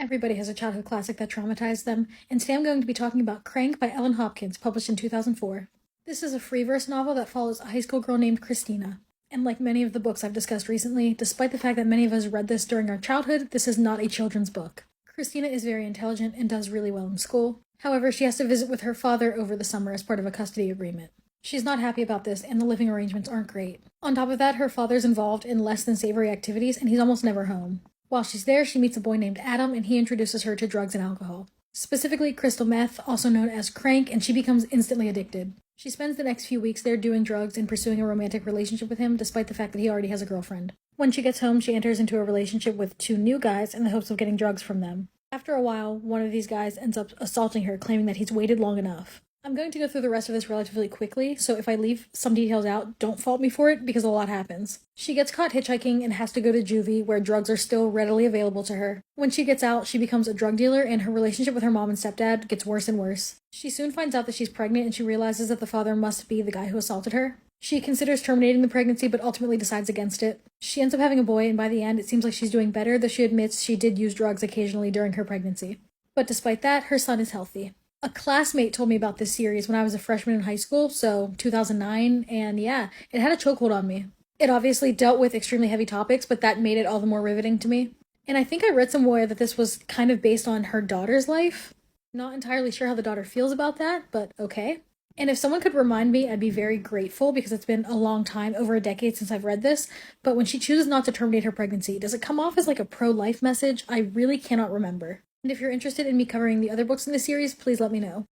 Everybody has a childhood classic that traumatized them, and today I'm going to be talking about Crank by Ellen Hopkins, published in 2004. This is a free verse novel that follows a high school girl named Christina. And like many of the books I've discussed recently, despite the fact that many of us read this during our childhood, this is not a children's book. Christina is very intelligent and does really well in school. However, she has to visit with her father over the summer as part of a custody agreement. She's not happy about this, and the living arrangements aren't great. On top of that, her father's involved in less than savory activities, and he's almost never home. While she's there, she meets a boy named Adam, and he introduces her to drugs and alcohol. Specifically, crystal meth, also known as crank, and she becomes instantly addicted. She spends the next few weeks there doing drugs and pursuing a romantic relationship with him, despite the fact that he already has a girlfriend. When she gets home, she enters into a relationship with two new guys in the hopes of getting drugs from them. After a while, one of these guys ends up assaulting her, claiming that he's waited long enough. I'm going to go through the rest of this relatively quickly, so if I leave some details out, don't fault me for it, because a lot happens. She gets caught hitchhiking and has to go to juvie, where drugs are still readily available to her. When she gets out, she becomes a drug dealer, and her relationship with her mom and stepdad gets worse and worse. She soon finds out that she's pregnant, and she realizes that the father must be the guy who assaulted her. She considers terminating the pregnancy, but ultimately decides against it. She ends up having a boy, and by the end, it seems like she's doing better, though she admits she did use drugs occasionally during her pregnancy. But despite that, her son is healthy. A classmate told me about this series when I was a freshman in high school, so 2009, and yeah, it had a chokehold on me. It obviously dealt with extremely heavy topics, but that made it all the more riveting to me. And I think I read somewhere that this was kind of based on her daughter's life. Not entirely sure how the daughter feels about that, but okay. And if someone could remind me, I'd be very grateful because it's been a long time, over a decade since I've read this. But when she chooses not to terminate her pregnancy, does it come off as like a pro-life message? I really cannot remember. And if you're interested in me covering the other books in the series, please let me know.